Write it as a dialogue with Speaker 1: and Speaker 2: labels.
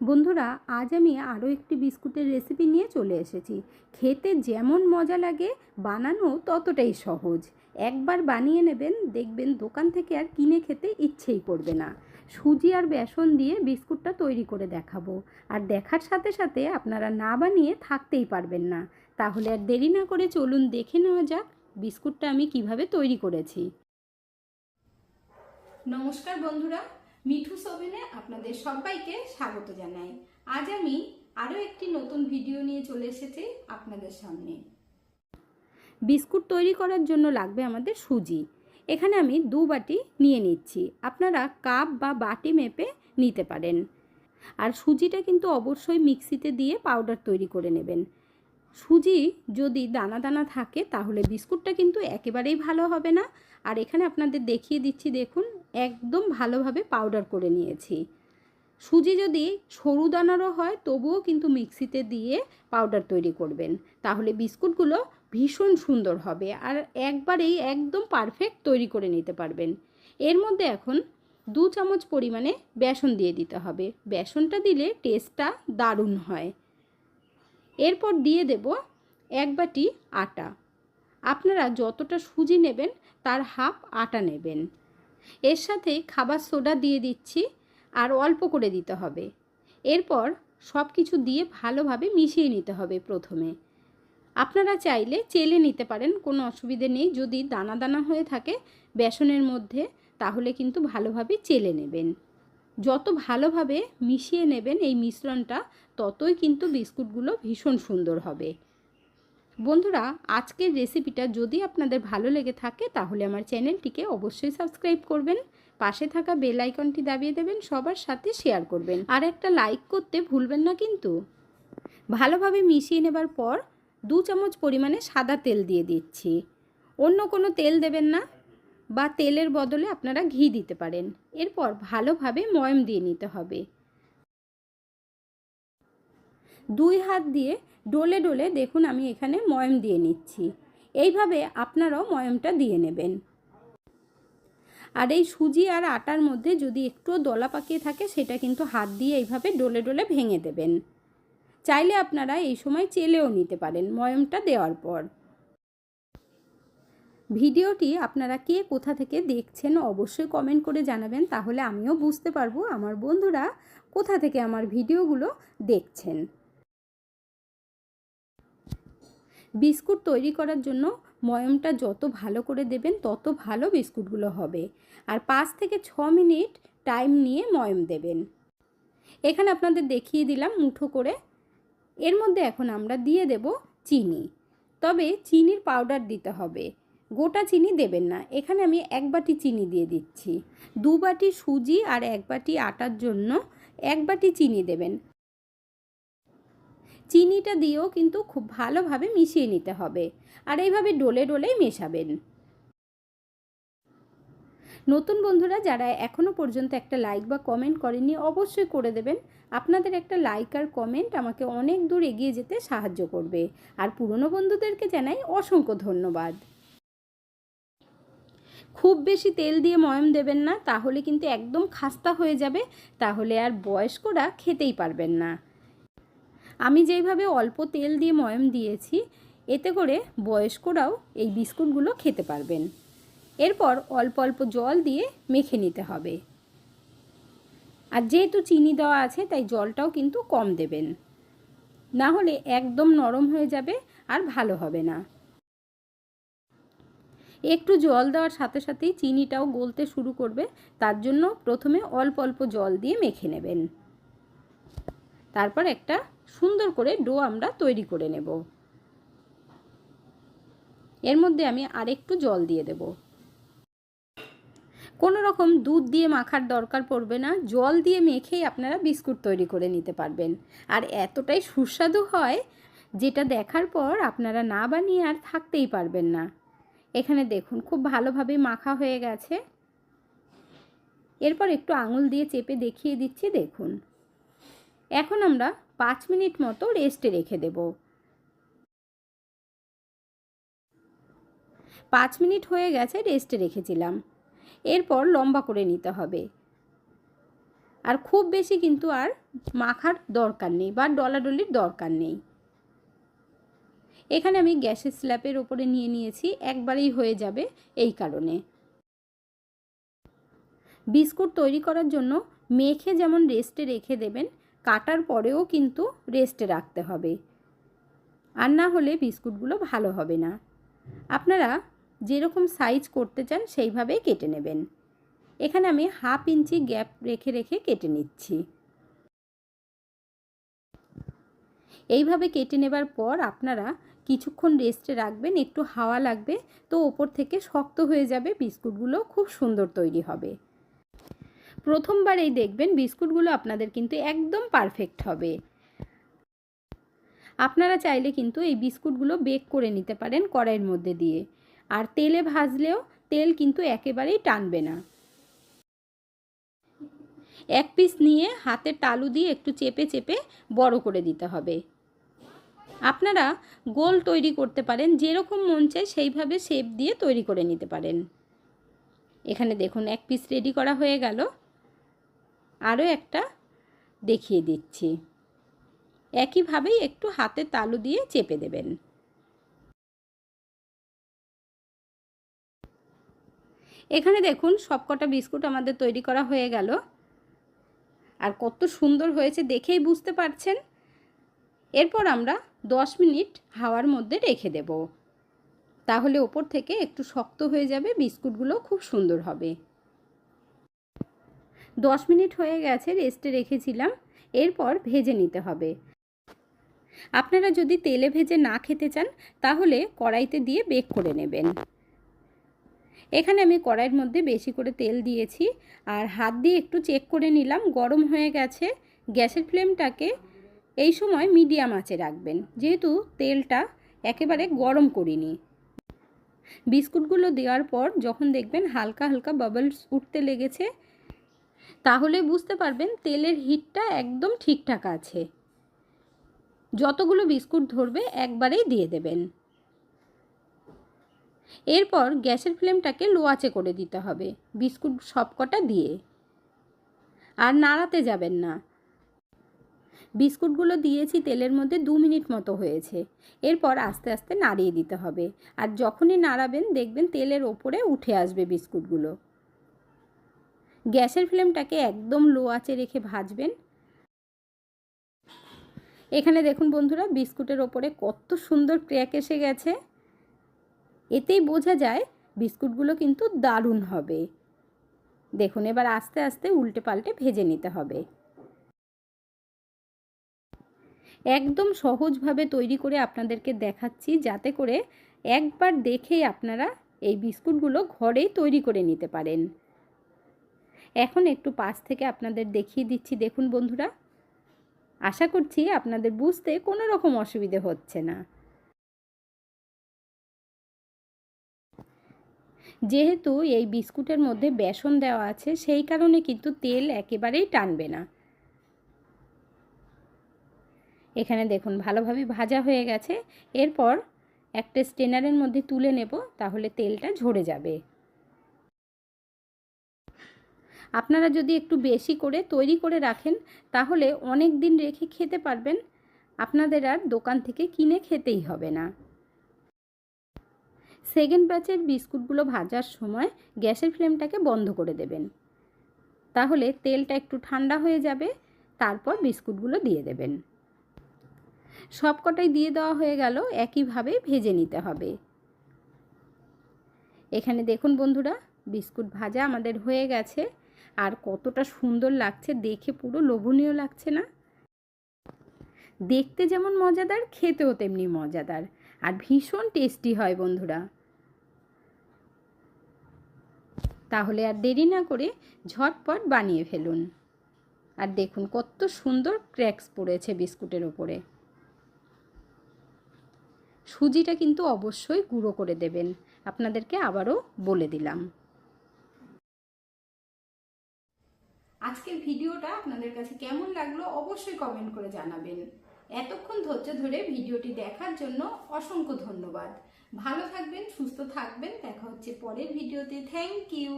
Speaker 1: বন্ধুরা, আজ আমি আরও একটি বিস্কুটের রেসিপি নিয়ে চলে এসেছি। খেতে যেমন মজা লাগে, বানানো ততটাই সহজ। একবার বানিয়ে নেবেন, দেখবেন দোকান থেকে আর কিনে খেতে ইচ্ছেই করবে না। সুজি আর বেসন দিয়ে বিস্কুটটা তৈরি করে দেখাবো, আর দেখার সাথে সাথে আপনারা না বানিয়ে থাকতেই পারবেন না। তাহলে আর দেরি না করে চলুন দেখে নেওয়া যাক বিস্কুটটা আমি কিভাবে তৈরি করেছি। নমস্কার বন্ধুরা, মিঠুস ওভেনে আপনাদের সবাইকে স্বাগত জানাই। আজ আমি আরও একটি নতুন ভিডিও নিয়ে চলে এসেছি আপনাদের সামনে। বিস্কুট তৈরি করার জন্য লাগবে আমাদের সুজি। এখানে আমি 2 বাটি নিয়ে নিচ্ছি, আপনারা কাপ বা বাটি মেপে নিতে পারেন। আর সুজিটা কিন্তু অবশ্যই মিক্সিতে দিয়ে পাউডার তৈরি করে নেবেন। সুজি যদি দানা দানা থাকে তাহলে বিস্কুটটা কিন্তু একেবারেই ভালো হবে না। আর এখানে আপনাদের দেখিয়ে দিচ্ছি, দেখুন একদম ভালোভাবে পাউডার করে নিয়েছি। সুজি যদি সরু দানারও হয় তবুও কিন্তু মিক্সিতে দিয়ে পাউডার তৈরি করবেন, তাহলে বিস্কুটগুলো ভীষণ সুন্দর হবে আর একবারেই একদম পারফেক্ট তৈরি করে নিতে পারবেন। এর মধ্যে এখন 2 চামচ পরিমাণে বেসন দিয়ে দিতে হবে। বেসনটা দিলে টেস্টটা দারুণ হয়। এরপর দিয়ে দেব 1 বাটি আটা। আপনারা যতটা সুজি নেবেন তার হাফ আটা নেবেন। এর সাথে খাবার সোডা দিয়ে দিচ্ছি, আর অল্প করে দিতে হবে। এরপর সব কিছু দিয়ে ভালোভাবে মিশিয়ে নিতে হবে। প্রথমে আপনারা চাইলে চেলে নিতে পারেন, কোনো অসুবিধে নেই। যদি দানা দানা হয়ে থাকে বেসনের মধ্যে তাহলে কিন্তু ভালোভাবে চেলে নেবেন। যত ভালোভাবে মিশিয়ে নেবেন এই মিশ্রণটা, ততই কিন্তু বিস্কুটগুলো ভীষণ সুন্দর হবে। বন্ধুরা, আজকের রেসিপিটা যদি আপনাদের ভালো লেগে থাকে তাহলে আমার চ্যানেলটিকে অবশ্যই সাবস্ক্রাইব করবেন, পাশে থাকা বেল আইকনটি দাবিয়ে দেবেন, সবার সাথে শেয়ার করবেন, আর একটা লাইক করতে ভুলবেন না কিন্তু। ভালোভাবে মিশিয়ে নেবার পর 2 চামচ পরিমাণে সাদা তেল দিয়ে দিচ্ছি। অন্য কোনো তেল দেবেন না, বা তেলের বদলে আপনারা ঘি দিতে পারেন। এরপর ভালোভাবে ময়ম দিয়ে নিতে হবে। 2 হাত দিয়ে ডলে ডলে দেখুন আমি এখানে ময়ম দিয়ে নিচ্ছি। এইভাবে আপনারাও ময়মটা দিয়ে নেবেন। আর এই সুজি আর আটার মধ্যে যদি একটু দলা পাকিয়ে থাকে সেটা কিন্তু হাত দিয়ে এইভাবে ডলে ডলে ভেঙে দেবেন। চাইলে আপনারা এই সময় চেলেও নিতে পারেন ময়মটা দেওয়ার পর। ভিডিওটি আপনারা কে কোথা থেকে দেখছেন অবশ্যই কমেন্ট করে জানাবেন, তাহলে আমিও বুঝতে পারবো আমার বন্ধুরা কোথা থেকে আমার ভিডিওগুলো দেখছেন। বিস্কুট তৈরি করার জন্য ময়মটা যত ভালো করে দেবেন তত ভালো বিস্কুটগুলো হবে। আর 5 থেকে 6 মিনিট টাইম নিয়ে ময়ম দেবেন। এখানে আপনাদের দেখিয়ে দিলাম মুঠো করে। এর মধ্যে এখন আমরা দিয়ে দেব চিনি, তবে চিনির পাউডার দিতে হবে, গোটা চিনি দেবেন না। এখানে আমি 1 বাটি চিনি দিয়ে দিচ্ছি। 2 বাটি সুজি আর 1 বাটি আটার জন্য 1 বাটি চিনি দেবেন। চিনিটা দিয়েও কিন্তু খুব ভালোভাবে মিশিয়ে নিতে হবে, আর এইভাবে ডলে ডলেই মেশাবেন। নতুন বন্ধুরা যারা এখনও পর্যন্ত একটা লাইক বা কমেন্ট করেননি অবশ্যই করে দেবেন। আপনাদের একটা লাইক আর কমেন্ট আমাকে অনেক দূর এগিয়ে যেতে সাহায্য করবে। আর পুরনো বন্ধুদেরকে জানাই অসংখ্য ধন্যবাদ। খুব বেশি তেল দিয়ে ময়ম দেবেন না, তাহলে কিন্তু একদম খাস্তা হয়ে যাবে, তাহলে আর বয়স্করা খেতেই পারবেন না। আমি যেইভাবে অল্প তেল দিয়ে ময়ম দিয়েছি, এতে করে বয়স্করাও এই বিস্কুটগুলো খেতে পারবেন। এরপর অল্প অল্প জল দিয়ে মেখে নিতে হবে। আর যেহেতু চিনি দেওয়া আছে তাই জলটাও কিন্তু কম দেবেন, না হলে একদম নরম হয়ে যাবে আর ভালো হবে না। একটু জল দেওয়ার সাথে সাথেই চিনিটাও গলতে শুরু করবে, তার জন্য প্রথমে অল্প অল্প জল দিয়ে মেখে নেবেন। তারপর একটা সুন্দর করে ডো আমরা তৈরি করে নেব। এর মধ্যে আমি আরেকটু জল দিয়ে দেব। কোনো রকম দুধ দিয়ে মাখার দরকার পড়বে না, জল দিয়ে মেখেই আপনারা বিস্কুট তৈরি করে নিতে পারবেন। আর এতটাই সুস্বাদু হয় যেটা দেখার পর আপনারা না বানিয়ে আর থাকতেই পারবেন না। এখানে দেখুন খুব ভালোভাবে মাখা হয়ে গেছে। এরপর একটু আঙুল দিয়ে চেপে দেখিয়ে দিচ্ছি, দেখুন। এখন আমরা 5 মিনিট মতো রেস্টে রেখে দেব। 5 মিনিট হয়ে গেছে রেস্টে রেখেছিলাম। এরপর লম্বা করে নিতে হবে। আর খুব বেশি কিন্তু আর মাখার দরকার নেই বা ডলাডলির দরকার নেই। এখানে আমি গ্যাসের স্ল্যাবের ওপরে নিয়ে নিয়েছি, একবারেই হয়ে যাবে এই কারণে। বিস্কুট তৈরি করার জন্য মেখে যেমন রেস্টে রেখে দেবেন, কাটার পরেও কিন্তু রেস্টে রাখতে হবে, আর না হলে বিস্কুটগুলো ভালো হবে না। আপনারা যেরকম সাইজ করতে চান সেইভাবেই কেটে নেবেন। এখানে আমি 1/2 ইঞ্চি গ্যাপ রেখে রেখে কেটে নিচ্ছি। এইভাবে কেটে নেবার পর আপনারা কিছুক্ষণ রেস্টে রাখবেন, একটু হাওয়া লাগবে, তো ওপর থেকে শক্ত হয়ে যাবে, বিস্কুটগুলো খুব সুন্দর তৈরি হবে। প্রথমবারেই দেখবেন বিস্কুটগুলো আপনাদের কিন্তু একদম পারফেক্ট হবে। আপনারা চাইলে কিন্তু এই বিস্কুটগুলো বেক করে নিতে পারেন কড়াইয়ের মধ্যে দিয়ে, আর তেলে ভাজলেও তেল কিন্তু একেবারেই টানবে না। এক পিস নিয়ে হাতের তালু দিয়ে একটু চেপে চেপে বড় করে দিতে হবে। আপনারা গোল তৈরি করতে পারেন, যেরকম মন চায় সেইভাবে শেপ দিয়ে তৈরি করে নিতে পারেন। এখানে দেখুন এক পিস রেডি করা হয়ে গেল, আরও একটা দেখিয়ে দিচ্ছি। একইভাবেই একটু হাতের তালু দিয়ে চেপে দেবেন। এখানে দেখুন সবকটা বিস্কুট আমাদের তৈরি করা হয়ে গেল, আর কত সুন্দর হয়েছে দেখেই বুঝতে পারছেন। এরপর আমরা 10 মিনিট হাওয়ার মধ্যে রেখে দেব, তাহলে ওপর থেকে একটু শক্ত হয়ে যাবে, বিস্কুটগুলো খুব সুন্দর হবে। 10 মিনিট হয়ে গেছে, রেস্টে রেখেছিলাম। এরপর ভেজে নিতে হবে। আপনারা যদি তেলে ভেজে না খেতে চান তাহলে কড়াইতে দিয়ে বেক করে নেবেন। এখানে আমি কড়াইয়ের মধ্যে বেশি করে তেল দিয়েছি, আর হাত দিয়ে একটু চেক করে নিলাম গরম হয়ে গেছে। গ্যাসের ফ্লেমটাকে এই সময় মিডিয়াম আঁচে রাখবেন, যেহেতু তেলটা একেবারে গরম করিনি। বিস্কুটগুলো দেওয়ার পর যখন দেখবেন হালকা হালকা বাবলস উঠতে লেগেছে, তাহলে বুঝতে পারবেন তেলের হিটটা একদম ঠিকঠাক আছে। যতগুলো বিস্কুট ধরবে একবারেই দিয়ে দেবেন। এরপর গ্যাসের ফ্লেমটাকে লো আঁচে করে দিতে হবে বিস্কুট সবকটা দিয়ে, আর নাড়াতে যাবেন না। বিস্কুটগুলো দিয়েছি তেলের মধ্যে 2 মিনিট মতো হয়েছে। এরপর আস্তে আস্তে নাড়িয়ে দিতে হবে, আর যখনই নাড়াবেন দেখবেন তেলের ওপরে উঠে আসবে বিস্কুটগুলো। গ্যাসের ফ্লেমটাকে একদম লো আঁচে রেখে ভাজবেন। এখানে দেখুন বন্ধুরা, বিস্কুটের ওপরে কত সুন্দর ক্র্যাক এসে গেছে। এতেই বোঝা যায় বিস্কুটগুলো কিন্তু দারুণ হবে। দেখুন এবার আস্তে আস্তে উল্টে পাল্টে ভেজে নিতে হবে। একদম সহজভাবে তৈরি করে আপনাদেরকে দেখাচ্ছি, যাতে করে একবার দেখেই আপনারা এই বিস্কুটগুলো ঘরেই তৈরি করে নিতে পারেন। এখন একটু পাশ থেকে আপনাদের দেখিয়ে দিচ্ছি। দেখুন বন্ধুরা, আশা করছি আপনাদের বুঝতে কোনো রকম অসুবিধে হচ্ছে না। যেহেতু এই বিস্কুটের মধ্যে বেসন দেওয়া আছে, সেই কারণে কিন্তু তেল একেবারেই টানবে না। এখানে দেখুন ভালোভাবে ভাজা হয়ে গেছে। এরপর একটা স্ট্রেনারের মধ্যে তুলে নেব, তাহলে তেলটা ঝরে যাবে। আপনারা যদি একটু বেশি করে তৈরি করে রাখেন তাহলে অনেক দিন রেখে খেতে পারবেন, আপনাদের আর দোকান থেকে কিনে খেতেই হবে না। সেকেন্ড ব্যাচের বিস্কুটগুলো ভাজার সময় গ্যাসের ফ্লেমটাকে বন্ধ করে দেবেন, তাহলে তেলটা একটু ঠান্ডা হয়ে যাবে। তারপর বিস্কুটগুলো দিয়ে দেবেন। সবকটাই দিয়ে দেওয়া হয়ে গেল, একইভাবে ভেজে নিতে হবে। এখানে দেখুন বন্ধুরা, বিস্কুট ভাজা আমাদের হয়ে গেছে, আর কতটা সুন্দর লাগছে, দেখে পুরো লোভনীয় লাগছে না? দেখতে যেমন মজাদার, খেতেও তেমনি মজাদার, আর ভীষণ টেস্টি হয় বন্ধুরা। তাহলে আর দেরি না করে ঝটপট বানিয়ে ফেলুন। আর দেখুন কত সুন্দর ক্র্যাকস পড়েছে বিস্কুটের ওপরে। সুজিটা কিন্তু অবশ্যই গুঁড়ো করে দেবেন, আপনাদেরকে আবারও বলে দিলাম। আজকের ভিডিওটা আপনাদের কাছে কেমন লাগলো অবশ্যই কমেন্ট করে জানাবেন। এতক্ষণ ধৈর্য ধরে ভিডিওটি দেখার জন্য অসংখ্য ধন্যবাদ। ভালো থাকবেন, সুস্থ থাকবেন। দেখা হচ্ছে পরের ভিডিওতে। Thank you.